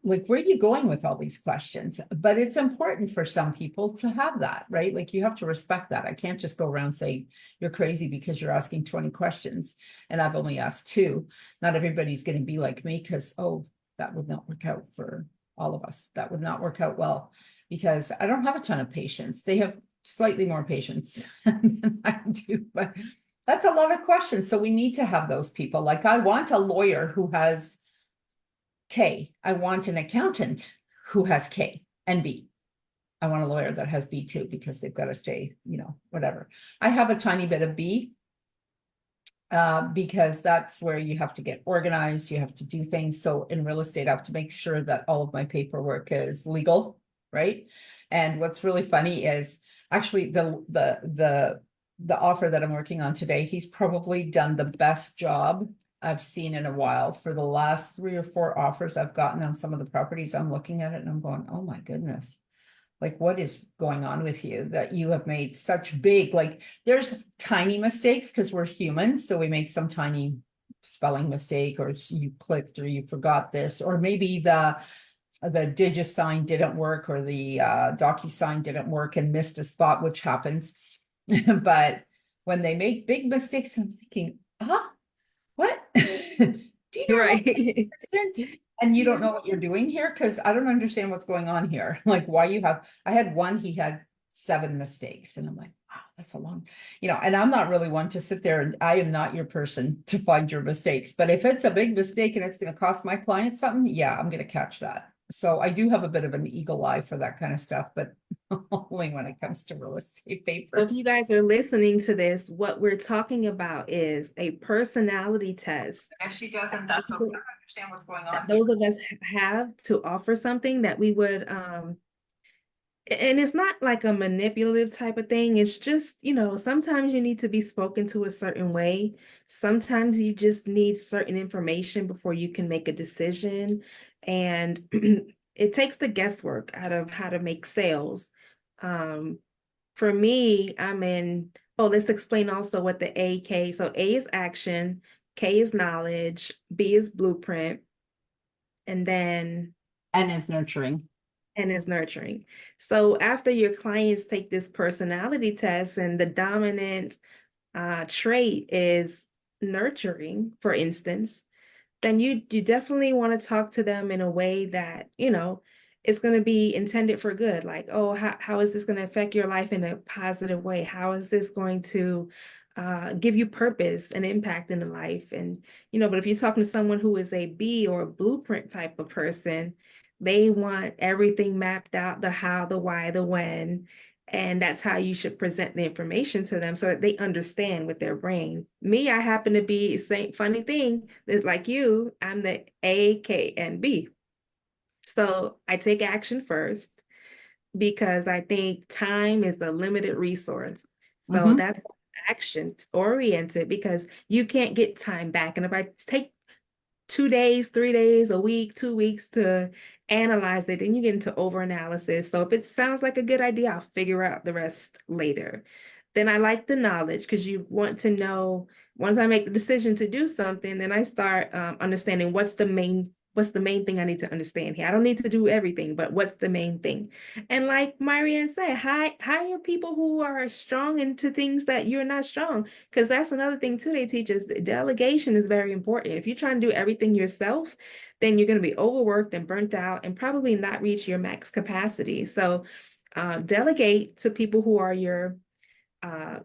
where are you going with all these questions? But it's important for some people to have that, right? Like you have to respect that. I can't just go around saying you're crazy because you're asking 20 questions and I've only asked 2. Not everybody's going to be like me, because, oh, that would not work out for all of us. That would not work out well, because I don't have a ton of patience. They have slightly more patience than I do, but that's a lot of questions. So we need to have those people. Like I want a lawyer who has K. I want an accountant who has K and B. I want a lawyer that has B too, because they've got to stay, whatever. I have a tiny bit of B, because that's where you have to get organized. You have to do things. So in real estate, I have to make sure that all of my paperwork is legal, right? And what's really funny is actually the offer that I'm working on today, he's probably done the best job I've seen in a while. For the last 3 or 4 offers I've gotten on some of the properties, I'm looking at it and I'm going, oh my goodness, like what is going on with you that you have made such big, like there's tiny mistakes because we're humans. So we make some tiny spelling mistake, or you clicked, or you forgot this, or maybe the DigiSign didn't work, or the DocuSign didn't work and missed a spot, which happens. But when they make big mistakes, I'm thinking, what? Do you know Right. and you don't know what you're doing here? Because I don't understand what's going on here. Like why I had one, he had 7 mistakes, and I'm like, wow, that's a long, and I'm not really one to sit there, and I am not your person to find your mistakes. But if it's a big mistake and it's going to cost my client something, yeah, I'm going to catch that. So I do have a bit of an eagle eye for that kind of stuff, but only when it comes to real estate So if papers. you guys are listening to this, what we're talking about is a personality test If she doesn't, that's okay. I don't understand what's going that on. those of us have to offer something that we would and it's not like a manipulative type of thing. It's just, sometimes you need to be spoken to a certain way. Sometimes you just need certain information before you can make a decision. And it takes the guesswork out of how to make sales. For me, let's explain also what the AK. So A is action, K is knowledge, B is blueprint, and then And is nurturing. N is nurturing. So after your clients take this personality test and the dominant trait is nurturing, for instance, then you definitely want to talk to them in a way that, it's going to be intended for good. Like, oh, how is this going to affect your life in a positive way? How is this going to give you purpose and impact in the life? And, but if you're talking to someone who is a B or a blueprint type of person, they want everything mapped out, the how, the why, the when. And that's how you should present the information to them so that they understand with their brain. Me, I happen to be, same funny thing, it's like you, I'm the A, K, and B. So I take action first. because I think time is a limited resource. So Mhm. that's action oriented because you can't get time back. And if I take 2 days, 3 days, a week, 2 weeks to analyze it, then you get into over-analysis. So if it sounds like a good idea, I'll figure out the rest later. Then I like the knowledge because you want to know, once I make the decision to do something, then I start understanding what's the main thing I need to understand here. I don't need to do everything, but what's the main thing? And like Marianne said, hire people who are strong into things that you're not strong, because that's another thing too they teach us. Delegation is very important. If you're trying to do everything yourself, then you're going to be overworked and burnt out and probably not reach your max capacity. So delegate to people who are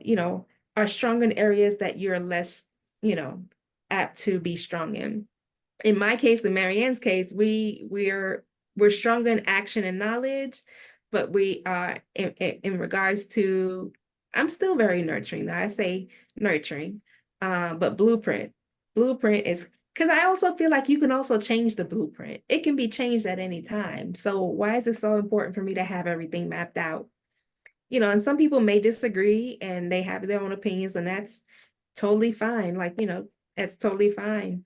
you know, are strong in areas that you're less, you know, apt to be strong in my case, in Marianne's case, we're stronger in action and knowledge, but we are in regards to, I'm still very nurturing. I say nurturing, but blueprint is because I also feel like you can also change the blueprint. It can be changed at any time. So why is it so important for me to have everything mapped out? You know, and some people may disagree and they have their own opinions, and that's totally fine. Like, you know, that's totally fine.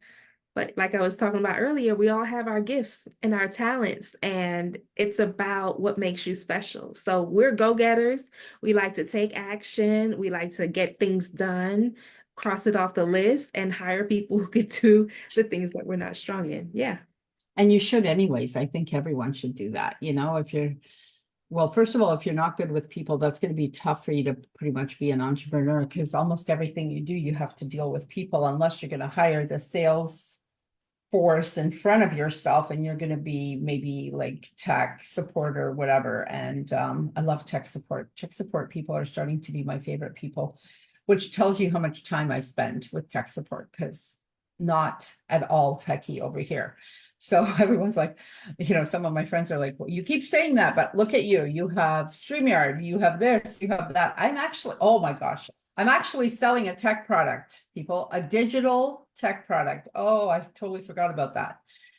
But like I was talking about earlier, we all have our gifts and our talents, and it's about what makes you special. So we're go-getters. We like to take action. We like to get things done, cross it off the list, and hire people who can do the things that we're not strong in. Yeah. And you should anyways. I think everyone should do that. If you're, well, first of all, if you're not good with people, that's going to be tough for you to pretty much be an entrepreneur, because almost everything you do, you have to deal with people, unless you're going to hire the sales force in front of yourself and you're going to be maybe like tech support or whatever. And I love tech support. Tech support people are starting to be my favorite people, which tells you how much time I spend with tech support, because not at all techie over here. So everyone's like, some of my friends are like, well, you keep saying that, but look at you. You have StreamYard, you have this, you have that. I'm actually, oh my gosh, I'm actually selling a tech product, people, a digital tech product. Oh, I totally forgot about that.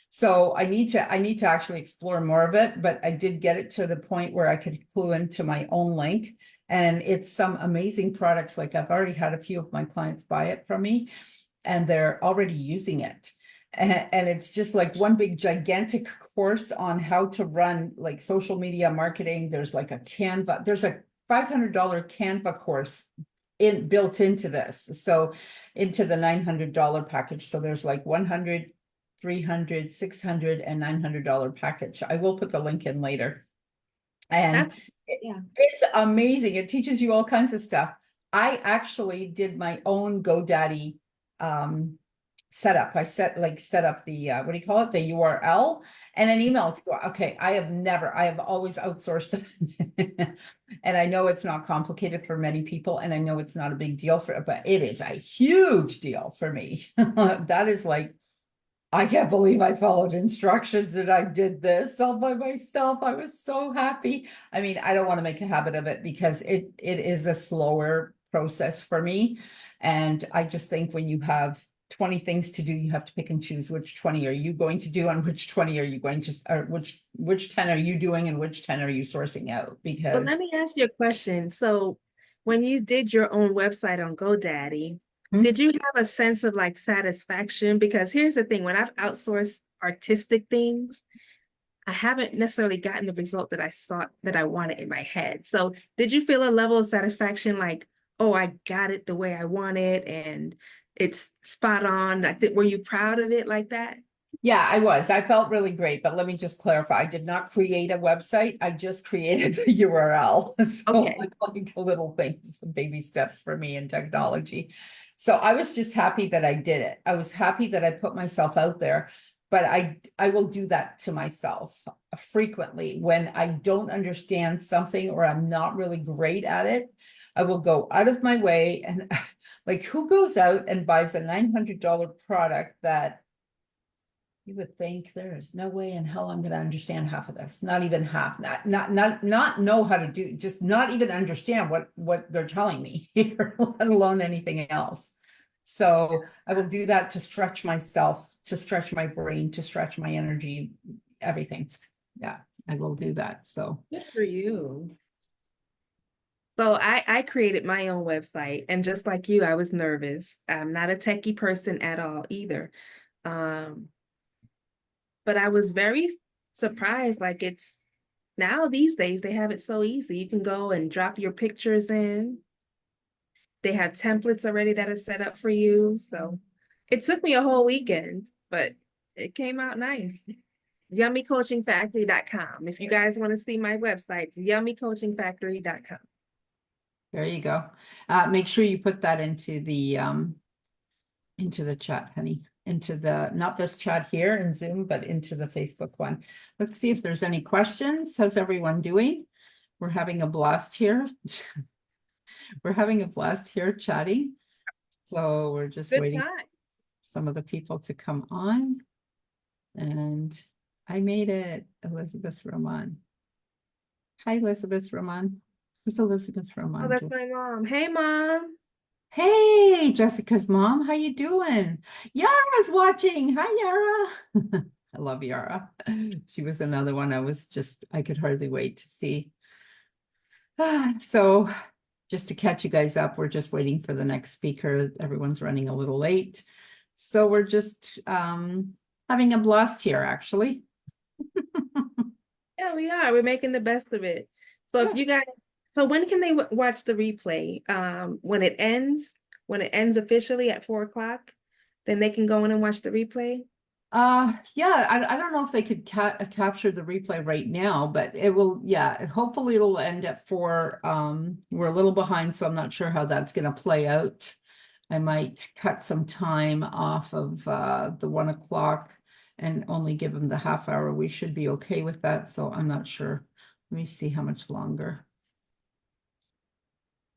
So I need to actually explore more of it, but I did get it to the point where I could clue into my own link. And it's some amazing products. Like, I've already had a few of my clients buy it from me, and they're already using it. And it's just like one big gigantic course on how to run like social media marketing. There's like a Canva, there's a $500 Canva course built into this. So into the $900 package. So there's like 100, 300, 600, and $900 package. I will put the link in later. And That's, yeah. it's amazing. It teaches you all kinds of stuff. I actually did my own GoDaddy setup. I set up the what do you call it? The URL and an email to go. Okay, I have always outsourced it. And I know it's not complicated for many people, and I know it's not a big deal but it is a huge deal for me. That is like, I can't believe I followed instructions and I did this all by myself. I was so happy. I mean, I don't want to make a habit of it because it is a slower process for me. And I just think when you have 20 things to do, you have to pick and choose which 20 are you going to do and which 20 are you going to, or which 10 are you doing and which 10 are you sourcing out? But let Because me ask you a question. So when you did your own website on GoDaddy, hmm, did you have a sense of like satisfaction? Because here's the thing, when I've outsourced artistic things, I haven't necessarily gotten the result that I thought that I wanted in my head. So did you feel a level of satisfaction like, oh, I got it the way I want it and it's spot on? Like, were you proud of it like that? yeah, I felt really great, but let me just clarify. I did not create a website. I just created a URL. So Okay. like little things, baby steps for me in technology. So I was just happy that I did it. I was happy that I put myself out there, but I will do that to myself frequently when I don't understand something or I'm not really great at it. I will go out of my way and like, who goes out and buys a $900 product that you would think there is no way in hell I'm going to understand half of this, not even half, not know how to do, just not even understand what they're telling me here, let alone anything else. So I will do that to stretch myself, to stretch my brain, to stretch my energy, everything. Yeah. I will do that. So Good for you. So I created my own website, and just like you, I was nervous. I'm not a techie person at all either. Um, but I was very surprised. Like, it's now these days they have it so easy. You can go and drop your pictures in. They have templates already that are set up for you. So it took me a whole weekend, but it came out nice. Yummycoachingfactory.com. If you guys want to see my website, it's yummycoachingfactory.com. there you go. Make sure you put that into the chat, honey, into the, not this chat here in Zoom, but into the Facebook one. Let's see if there's any questions. How's everyone doing? We're having a blast here. We're having a blast here chatting. So we're just Good waiting time. some of the people to come on. And I made it, Elizabeth Roman. Hi, Elizabeth Roman. Who's Elizabeth Oh, Roman? that's my mom. Hey, Mom. Hey, Jessica's mom. How you doing? Yara's watching. Hi, Yara. I love Yara. She was another one I could hardly wait to see. So just to catch you guys up, we're just waiting for the next speaker. Everyone's running a little late. So we're just having a blast here, actually. Yeah, we are. We're making the best of it. So if Yeah. you guys, so when can they watch the replay? When it ends officially at 4 o'clock, then they can go in and watch the replay. Yeah, I don't know if they could capture the replay right now, but it will, yeah, hopefully it'll end at 4. We're a little behind, so I'm not sure how that's gonna play out. I might cut some time off of the 1 o'clock and only give them the half hour. We should be okay with that, so I'm not sure. Let me see how much longer.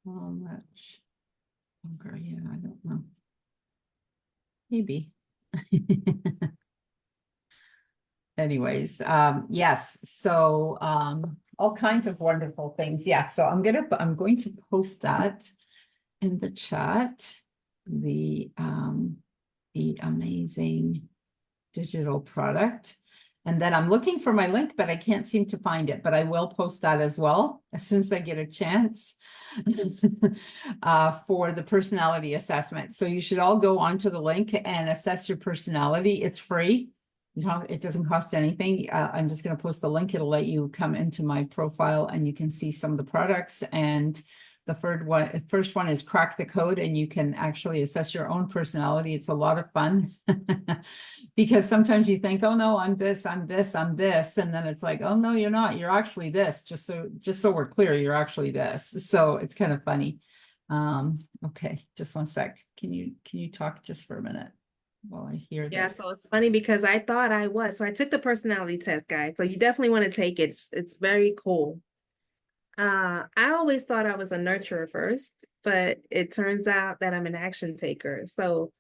How much longer? Yeah, I don't know. Maybe. Anyways, yes, so all kinds of wonderful things. Yeah, so I'm going to post that in the chat, the amazing digital product. And then I'm looking for my link, but I can't seem to find it, but I will post that as well as soon as I get a chance for the personality assessment. So you should all go onto the link and assess your personality. It's free. It doesn't cost anything. I'm just going to post the link. It'll let you come into my profile and you can see some of the products. And the first one is crack the code, and you can actually assess your own personality. It's a lot of fun because sometimes you think, oh no, I'm this, I'm this, I'm this. And then it's like, oh no, you're not, you're actually this. Just so we're clear, you're actually this. So it's kind of funny. Okay, just one sec. Can you talk just for a minute while I hear Yeah, this? so it's funny because I thought I was. So I took the personality test, guys. So you definitely want to take it. It's very cool. I always thought I was a nurturer first, but it turns out that I'm an action taker. So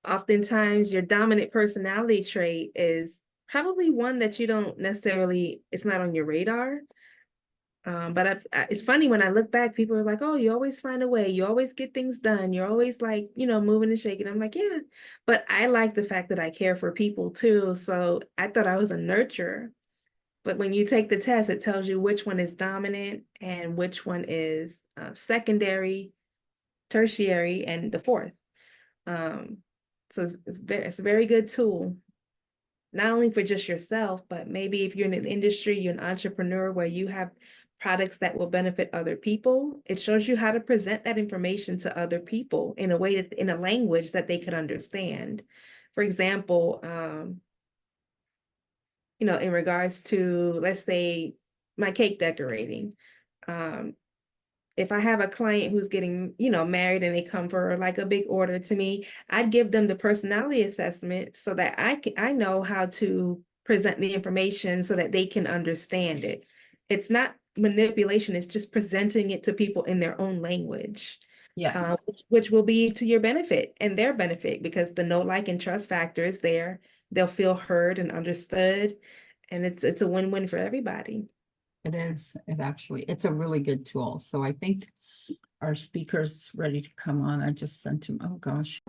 oftentimes your dominant personality trait is probably one that you don't necessarily, it's not on your radar. But it's funny when I look back, people are like, oh, you always find a way. You always get things done. You're always like, moving and shaking. I'm like, yeah, but I like the fact that I care for people too. So I thought I was a nurturer. But when you take the test, it tells you which one is dominant and which one is secondary, tertiary, and the fourth. So it's a very good tool, not only for just yourself, but maybe if you're in an industry, you're an entrepreneur where you have products that will benefit other people. It shows you how to present that information to other people in a way that, in a language that they could understand. For example, in regards to, let's say, my cake decorating. If I have a client who's getting, married and they come for like a big order to me, I'd give them the personality assessment so that I know how to present the information so that they can understand it. It's not manipulation, it's just presenting it to people in their own language. Yes. Which will be to your benefit and their benefit, because the know, like, and trust factor is there. They'll feel heard and understood, and it's a win-win for everybody. It is. It's a really good tool. So I think our speaker's ready to come on. I just sent him. Oh gosh.